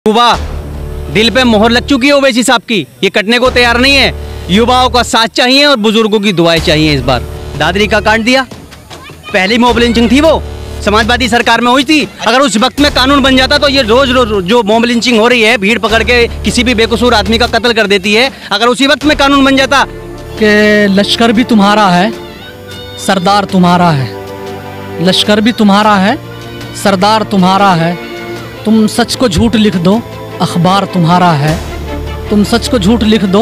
युवा दिल पे मोहर लग चुकी है ओवैसी साहब की, ये कटने को तैयार नहीं है। युवाओं का साथ चाहिए और बुजुर्गों की दुआएं चाहिए। इस बार दादरी का कांड दिया, पहली मॉब लिंचिंग थी वो समाजवादी सरकार में हुई थी। अगर उस वक्त में कानून बन जाता तो ये रोज रोज जो मॉब लिंचिंग हो रही है, भीड़ पकड़ के किसी भी बेकसूर आदमी का कत्ल कर देती है, अगर उसी वक्त में कानून बन जाता कि लश्कर भी तुम्हारा है, सरदार तुम्हारा है, लश्कर भी तुम्हारा है, सरदार तुम्हारा है, तुम सच को झूठ लिख दो, अखबार तुम्हारा है, तुम सच को झूठ लिख दो,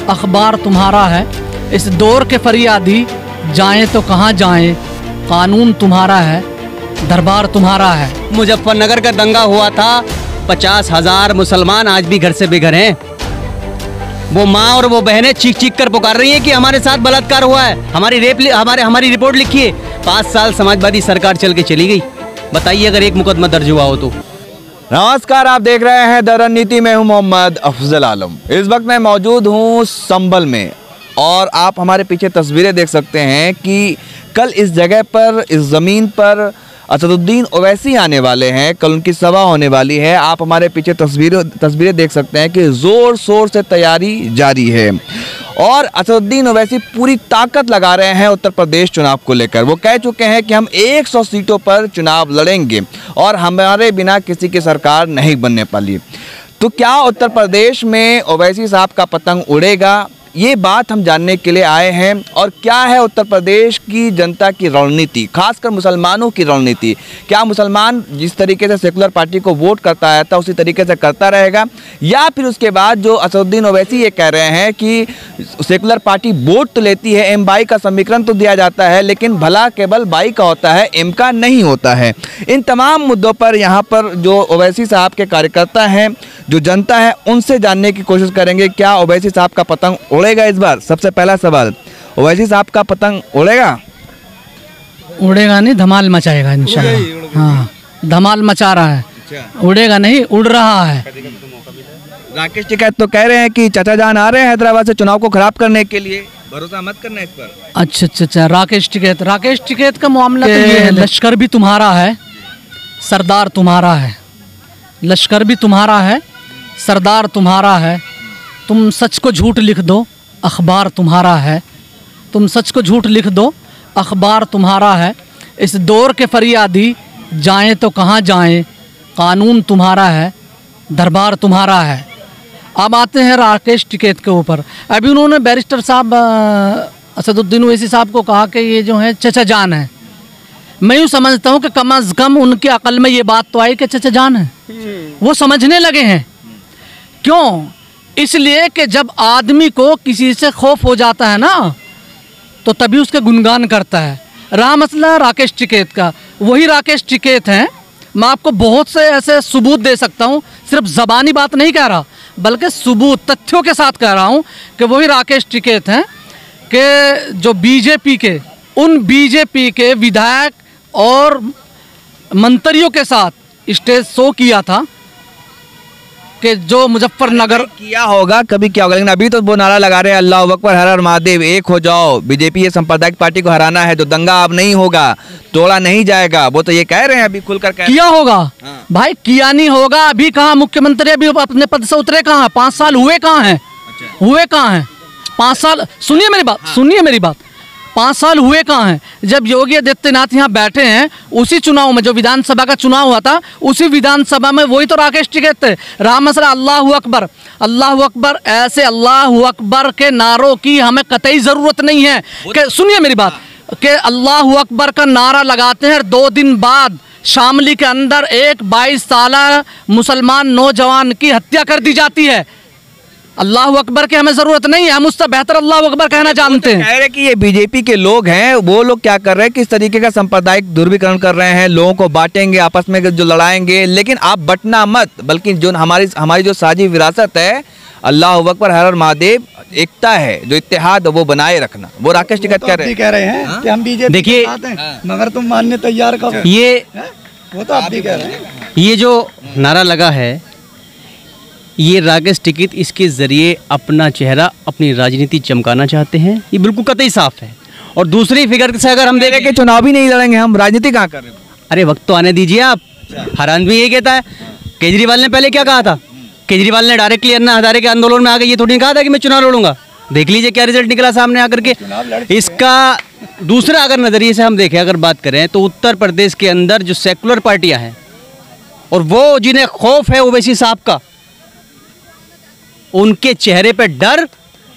अखबार तुम्हारा है। इस दौर के फरियादी जाएं तो कहाँ जाएं, कानून तुम्हारा है, दरबार तुम्हारा है। मुजफ्फरनगर का दंगा हुआ था, 50,000 मुसलमान आज भी घर से बेघर हैं। वो माँ और वो बहनें चीख चीख कर पुकार रही हैं कि हमारे साथ बलात्कार हुआ है, हमारी रिपोर्ट लिखिए। 5 साल समाजवादी सरकार चल के चली गई। बताइए अगर एक मुकदमा दर्ज हुआ हो तो। नमस्कार, आप देख रहे हैं द रणनीति में हूं मोहम्मद अफजल आलम। इस वक्त मैं मौजूद हूं संभल में और आप हमारे पीछे तस्वीरें देख सकते हैं कि कल इस जगह पर, इस ज़मीन पर असदुद्दीन ओवैसी आने वाले हैं। कल उनकी सभा होने वाली है। आप हमारे पीछे तस्वीरें देख सकते हैं कि ज़ोर शोर से तैयारी जारी है और असदुद्दीन ओवैसी पूरी ताकत लगा रहे हैं उत्तर प्रदेश चुनाव को लेकर। वो कह चुके हैं कि हम 100 सीटों पर चुनाव लड़ेंगे और हमारे बिना किसी की सरकार नहीं बनने वाली। तो क्या उत्तर प्रदेश में ओवैसी साहब का पतंग उड़ेगा, ये बात हम जानने के लिए आए हैं। और क्या है उत्तर प्रदेश की जनता की रणनीति, खासकर मुसलमानों की रणनीति। क्या मुसलमान जिस तरीके से सेकुलर पार्टी को वोट करता आया था उसी तरीके से करता रहेगा, या फिर उसके बाद जो असदुद्दीन ओवैसी ये कह रहे हैं कि सेकुलर पार्टी वोट तो लेती है, एम बाई का समीकरण तो दिया जाता है, लेकिन भला केवल बाई का होता है, एम का नहीं होता है। इन तमाम मुद्दों पर यहाँ पर जो ओवैसी साहब के कार्यकर्ता हैं, जो जनता है, उनसे जानने की कोशिश करेंगे क्या ओवैसी साहब का पतंग उड़ेगा इस बार। सबसे पहला सवाल, ओवैसी साहब का पतंग उड़ेगा? उड़ेगा नहीं, धमाल मचाएगा इंशाल्लाह। हाँ, धमाल मचा रहा है। उड़ेगा नहीं, उड़ रहा है। राकेश टिकैत तो कह रहे हैं कि चाचा जान आ रहे हैं हैदराबाद से चुनाव को खराब करने के लिए, भरोसा मत करना इस पर। अच्छा, राकेश टिकैत का मामला तो ये है, लश्कर भी तुम्हारा है, सरदार तुम्हारा है, लश्कर भी तुम्हारा है, सरदार तुम्हारा है, तुम सच को झूठ लिख दो, अखबार तुम्हारा है, तुम सच को झूठ लिख दो, अखबार तुम्हारा है। इस दौर के फरियादी जाएं तो कहाँ जाएं, कानून तुम्हारा है, दरबार तुम्हारा है। अब आते हैं राकेश टिकैत के ऊपर। अभी उन्होंने बैरिस्टर साहब असदुद्दीन ओवैसी साहब को कहा कि ये जो है चचा जान है। मैं यूँ समझता हूँ कि कम अज़ कम उनके अकल में ये बात तो आई कि चचा जान है, वो समझने लगे हैं। क्यों? इसलिए कि जब आदमी को किसी से खौफ हो जाता है ना, तो तभी उसके गुणगान करता है। रहा मसला राकेश टिकैत का, वही राकेश टिकैत हैं। मैं आपको बहुत से ऐसे सबूत दे सकता हूँ, सिर्फ ज़बानी बात नहीं कह रहा, बल्कि सबूत तथ्यों के साथ कह रहा हूँ कि वही राकेश टिकैत हैं कि जो बीजेपी के विधायक और मंत्रियों के साथ स्टेज शो किया था कि जो मुजफ्फरनगर किया होगा, कभी क्या होगा, लेकिन अभी तो वो नारा लगा रहे हैं अल्लाह अकबर, हर हर महादेव, एक हो जाओ। बीजेपी ये सांप्रदायिक पार्टी को हराना है, तो दंगा अब नहीं होगा, तोड़ा नहीं जाएगा, वो तो ये कह रहे हैं। अभी खुलकर किया होगा। हाँ। भाई किया नहीं होगा। अभी कहाँ मुख्यमंत्री अभी अपने पद से उतरे कहाँ? 5 साल हुए कहाँ हैं? अच्छा। हुए कहाँ हैं 5 साल? सुनिए मेरी बात। हाँ। सुनिए मेरी बात। 5 साल हुए कहाँ हैं? जब योगी आदित्यनाथ यहाँ बैठे हैं, उसी चुनाव में जो विधानसभा का चुनाव हुआ था, उसी विधानसभा में वही तो राकेश टिकैत थे। रहा मसला अल्लाह अकबर, अल्लाह अकबर, ऐसे अल्लाह अकबर के नारों की हमें कतई ज़रूरत नहीं है। कि सुनिए मेरी बात, कि अल्लाह अकबर का नारा लगाते हैं, 2 दिन बाद शामली के अंदर एक 22 साला मुसलमान नौजवान की हत्या कर दी जाती है। अल्लाह अकबर की हमें जरूरत नहीं है, हम उससे बेहतर अल्लाह अकबर कहना जानते हैं। कह रहे कि ये बीजेपी के लोग हैं, वो लोग क्या कर रहे हैं, किस तरीके का सांप्रदायिक ध्रुवीकरण कर रहे हैं, लोगों को बांटेंगे, आपस में जो लड़ाएंगे। लेकिन आप बंटना मत, बल्कि जो हमारी जो साझी विरासत है, अल्लाह अकबर, हर हर महादेव, एकता है, जो इत्तेहाद वो बनाए रखना। वो राकेश टिकैत कह रहे हैं कि हम बीजेपी देखिए, मगर तुम मानने तैयार कब? ये वो तो आप भी कह रहे हैं। ये जो नारा लगा है, ये राकेश टिकैत इसके ज़रिए अपना चेहरा, अपनी राजनीति चमकाना चाहते हैं। ये बिल्कुल कतई साफ है। और दूसरी फिगर से अगर हम देखें कि चुनाव भी नहीं लड़ेंगे, हम राजनीति कहाँ कर रहे हैं? अरे वक्त तो आने दीजिए आप। हर आदमी ये कहता है। केजरीवाल ने पहले क्या कहा था? केजरीवाल ने डायरेक्टली अन्ना हजारे के आंदोलन में आके ये थोड़ी कहा था कि मैं चुनाव लड़ूंगा। देख लीजिए क्या रिजल्ट निकला सामने आकर के। इसका दूसरा अगर नज़रिए से हम देखें, अगर बात करें तो उत्तर प्रदेश के अंदर जो सेकुलर पार्टियां हैं और वो जिन्हें खौफ है ओवैसी साहब का, उनके चेहरे पे डर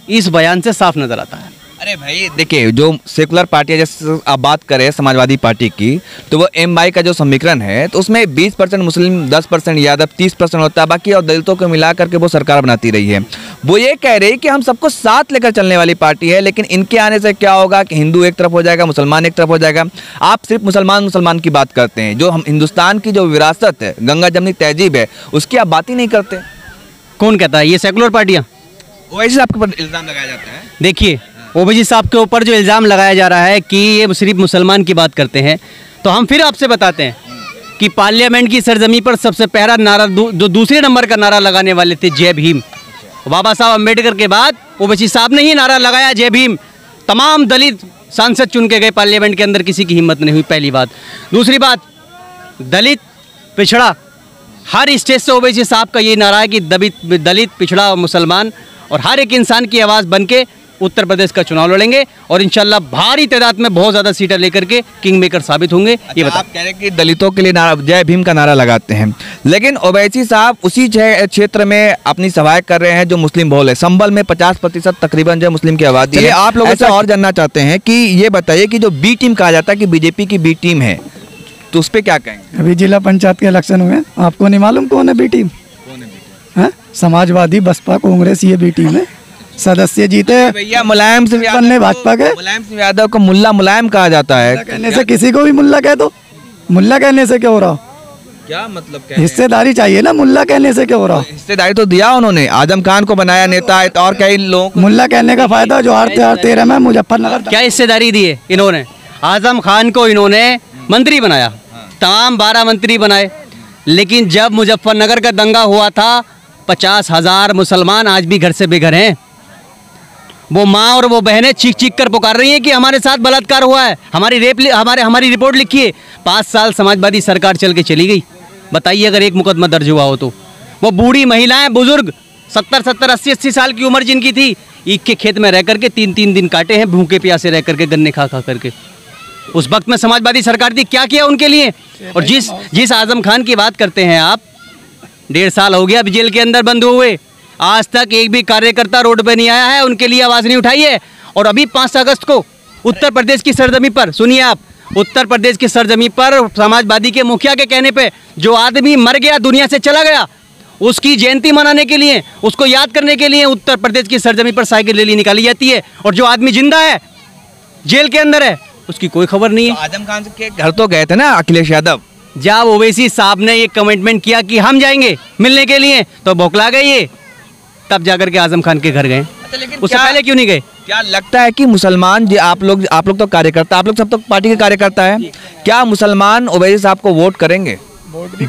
इस बयान से साफ नजर आता है। अरे भाई देखिए, जो सेकुलर पार्टी है, जैसे आप बात करें समाजवादी पार्टी की, तो वो एमवाई का जो समीकरण है तो उसमें 20% मुस्लिम, 10% यादव, 30% होता है बाकी, और दलितों को मिला करके वो सरकार बनाती रही है। वो ये कह रही कि हम सबको साथ लेकर चलने वाली पार्टी है, लेकिन इनके आने से क्या होगा कि हिंदू एक तरफ हो जाएगा, मुसलमान एक तरफ हो जाएगा। आप सिर्फ मुसलमान की बात करते हैं, जो हम हिंदुस्तान की जो विरासत है, गंगा जमनी तहजीब है, उसकी आप बात ही नहीं करते। कौन कहता है? ये सेकुलर पार्टियां। ओवैसी आपके ऊपर इल्ज़ाम लगाया जाता है। देखिए, ओवैसी साहब के ऊपर जो इल्ज़ाम लगाया जा रहा है कि ये सिर्फ मुसलमान की बात करते हैं, तो हम फिर आपसे बताते हैं कि पार्लियामेंट की सरजमी पर सबसे पहला नारा, जो दूसरे नंबर का नारा लगाने वाले थे, जय भीम। बाबा साहब अम्बेडकर के बाद ओवैसी साहब ने ही नारा लगाया जय भीम। तमाम दलित सांसद चुन के गए पार्लियामेंट के अंदर, किसी की हिम्मत नहीं हुई, पहली बात। दूसरी बात, दलित पिछड़ा, हर स्टेज से ओवैसी साहब का ये नारा है कि दलित पिछड़ा और मुसलमान और हर एक इंसान की आवाज़ बन के उत्तर प्रदेश का चुनाव लड़ेंगे और इंशाल्लाह भारी तादाद में बहुत ज़्यादा सीटें लेकर के किंग मेकर साबित होंगे। ये बता, आप कह रहे हैं कि दलितों के लिए नारा जय भीम का नारा लगाते हैं, लेकिन ओवैसी साहब उसी क्षेत्र में अपनी सभाएं कर रहे हैं जो मुस्लिम बहुल है। संभल में 50% तकरीबन जो मुस्लिम की आबादी है। आप लोगों से और जानना चाहते हैं कि ये बताइए कि जो बी टीम कहा जाता है कि बीजेपी की बी टीम है, तो उस पर क्या कहेंगे? अभी जिला पंचायत के इलेक्शन हुए, आपको नहीं मालूम कौन है बी टीम? है समाजवादी, बसपा, कांग्रेस, ये बी टीम है। सदस्य जीते भैया मुलायम सिंह बनने भाजपा के। मुलायम सिंह यादव को मुल्ला मुलायम कहा जाता है। कहने से किसी को भी मुल्ला कह दो, मुल्ला कहने से क्या हो रहा? क्या मतलब? हिस्सेदारी चाहिए ना, मुल्ला कहने से क्या हो रहा? हिस्सेदारी तो दिया उन्होंने, आजम खान को बनाया नेता और कई लोग। मुल्ला कहने का फायदा जो हारते हारते रहे, मुजफ्फरनगर क्या हिस्सेदारी दी है इन्होंने? आजम खान को इन्होंने मंत्री बनाया, तमाम 12 मंत्री बनाए, लेकिन जब मुजफ्फरनगर का दंगा हुआ था 50,000 मुसलमान आज भी घर से बेघर हैं। वो माँ और वो बहनें चीख चीख कर पुकार रही हैं कि हमारे साथ बलात्कार हुआ है, हमारी रिपोर्ट लिखिए। 5 साल समाजवादी सरकार चल के चली गई। बताइए अगर एक मुकदमा दर्ज हुआ हो तो। वो बूढ़ी महिलाएं, बुजुर्ग 70-70, 80-80 साल की उम्र जिनकी थी, ईख के खेत में रह करके 3-3 दिन काटे हैं, भूखे प्यासे रह करके, गन्ने खा खा करके। उस वक्त में समाजवादी सरकार थी, क्या किया उनके लिए? और जिस आजम खान की बात करते हैं आप, 1.5 साल हो गया अब जेल के अंदर बंद हुए, आज तक एक भी कार्यकर्ता रोड पे नहीं आया है, उनके लिए आवाज़ नहीं उठाई है। और अभी 5 अगस्त को उत्तर प्रदेश की सरजमी पर, सुनिए आप, उत्तर प्रदेश की सरजमी पर समाजवादी के मुखिया के कहने पे जो आदमी मर गया, दुनिया से चला गया, उसकी जयंती मनाने के लिए, उसको याद करने के लिए उत्तर प्रदेश की सरजमी पर साइकिल रैली निकाली जाती है। और जो आदमी जिंदा है, जेल के अंदर है, उसकी कोई खबर नहीं है। आजम खान के घर तो गए थे ना अखिलेश यादव। जब ओवैसी साहब ने ये कमिटमेंट किया कि हम जाएंगे मिलने के लिए, तो बौखला गए ये, तब जाकर के आजम खान के घर गए। उससे पहले क्यों नहीं गए? क्या लगता है कि मुसलमान जी, आप लोग तो कार्यकर्ता, आप लोग सब तो पार्टी के कार्यकर्ता हैं, क्या मुसलमान ओवैसी साहब को वोट करेंगे? वोट भी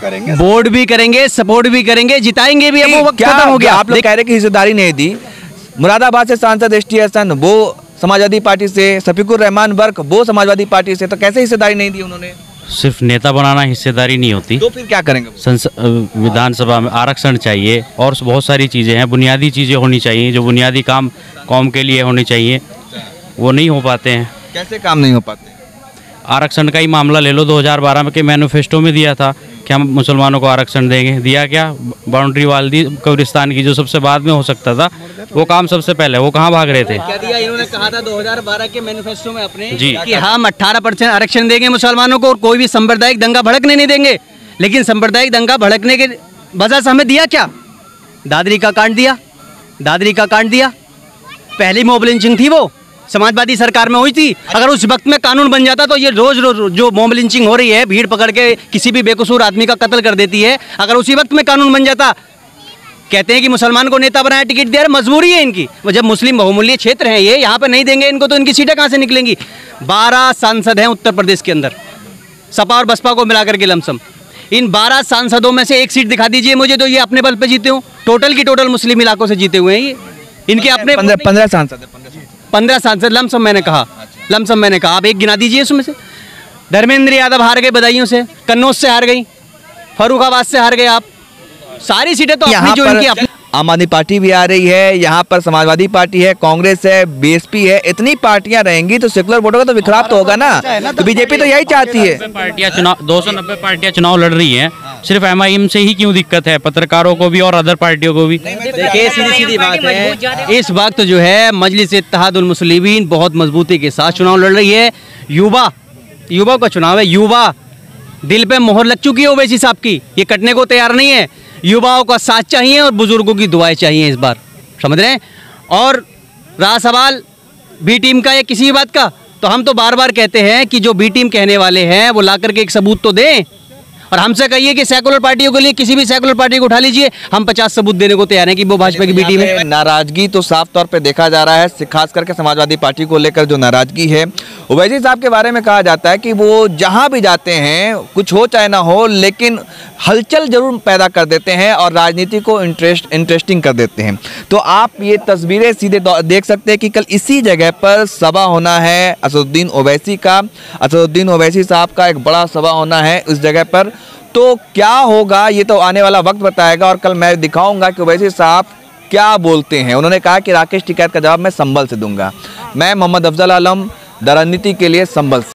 करेंगे, सपोर्ट भी करेंगे, जिताएंगे भी। अब वो वक्त खत्म हो गया। आप लोग कह रहे कि हिस्सेदारी नहीं दी। मुरादाबाद से सांसद एसटी हसन, वो समाजवादी पार्टी से, शफीकुर रहमान वर्क, वो समाजवादी पार्टी से, तो कैसे हिस्सेदारी नहीं दी उन्होंने? सिर्फ नेता बनाना हिस्सेदारी नहीं होती, तो फिर क्या करेंगे? विधानसभा में आरक्षण चाहिए और बहुत सारी चीज़ें हैं, बुनियादी चीज़ें होनी चाहिए, जो बुनियादी काम कौम के लिए होने चाहिए, वो नहीं हो पाते हैं। कैसे काम नहीं हो पाते? आरक्षण का ही मामला ले लो, 2012 के मैनिफेस्टो में दिया था कि हम मुसलमानों को आरक्षण देंगे, दिया क्या? बाउंड्री वाल दी कब्रिस्तान की, जो सबसे बाद में हो सकता था, वो काम सबसे पहले, वो कहाँ भाग रहे थे? क्या दिया? इन्होंने कहा था 2012 के मैनिफेस्टो में अपने जी कि हम 18% आरक्षण देंगे मुसलमानों को और कोई भी सांप्रदायिक दंगा भड़कने नहीं देंगे। लेकिन सांप्रदायिक दंगा भड़कने के वजह से हमें दिया क्या? दादरी का कांड दिया, पहली मॉब लिंचिंग थी, वो समाजवादी सरकार में हुई थी। अगर उस वक्त में कानून बन जाता तो ये रोज जो मॉब लिंचिंग हो रही है, भीड़ पकड़ के किसी भी बेकसूर आदमी का कत्ल कर देती है, अगर उसी वक्त में कानून बन जाता। कहते हैं कि मुसलमान को नेता बनाया, टिकट दिया, मजबूरी है इनकी। वो जब मुस्लिम बहुमूल्य क्षेत्र है ये, यहाँ पर नहीं देंगे इनको तो इनकी सीटें कहाँ से निकलेंगी? 12 सांसद हैं उत्तर प्रदेश के अंदर, सपा और बसपा को मिलाकर के लमसम। इन 12 सांसदों में से एक सीट दिखा दीजिए मुझे तो ये अपने बल पे जीते हो। टोटल की टोटल मुस्लिम इलाकों से जीते हुए हैं ये। इनके अपने 15 सांसद, 15 सांसद लमसम मैंने कहा। आप एक गिना दीजिए उसमें से। धर्मेंद्र यादव हार गए बदायूं से, कन्नौज से हार गई, फर्रुखाबाद से हार गए आप, सारी सीटें तो अपनी यहाँ जो इनकी पर आम आदमी पार्टी भी आ रही है, यहाँ पर समाजवादी पार्टी है, कांग्रेस है, बीएसपी है, इतनी पार्टियां रहेंगी तो सेकुलर वोटों का तो विखराव तो होगा ना। तो बीजेपी तो यही चाहती है। 290 पार्टियां चुनाव लड़ रही हैं, सिर्फ एमआईएम से ही क्यों दिक्कत है? पत्रकारों को भी और अदर पार्टियों को भी। देखिए सीधी बात है, इस वक्त जो है मजलिस इत्तेहादुल मुस्लिमीन बहुत मजबूती के साथ चुनाव लड़ रही है। युवा का चुनाव है। युवा दिल पे मोहर लग चुकी है ओवैसी साहब की, ये कटने को तैयार नहीं है। युवाओं का साथ चाहिए और बुजुर्गों की दुआएं चाहिए इस बार, समझ रहे हैं। और रहा सवाल बी टीम का या किसी भी बात का, तो हम तो बार बार कहते हैं कि जो बी टीम कहने वाले हैं वो ला करके एक सबूत तो दें, और हमसे कहिए कि सेकुलर पार्टियों के लिए किसी भी सेकुलर पार्टी को उठा लीजिए, हम 50 सबूत देने को तैयार हैं कि वो भाजपा की बी टीम है। नाराजगी तो साफ तौर पे देखा जा रहा है, खास करके समाजवादी पार्टी को लेकर जो नाराजगी है। ओवैसी साहब के बारे में कहा जाता है कि वो जहां भी जाते हैं, कुछ हो चाहे ना हो, लेकिन हलचल जरूर पैदा कर देते हैं और राजनीति को इंटरेस्टिंग कर देते हैं। तो आप ये तस्वीरें सीधे देख सकते हैं कि कल इसी जगह पर सभा होना है असदुद्दीन ओवैसी का। असदुद्दीन ओवैसी साहब का एक बड़ा सभा होना है इस जगह पर। तो क्या होगा ये तो आने वाला वक्त बताएगा, और कल मैं दिखाऊंगा कि ओवैसी साहब क्या बोलते हैं। उन्होंने कहा कि राकेश टिकैत का जवाब मैं संभल से दूंगा। मैं मोहम्मद अफजल आलम, द रणनीति के लिए संभल से।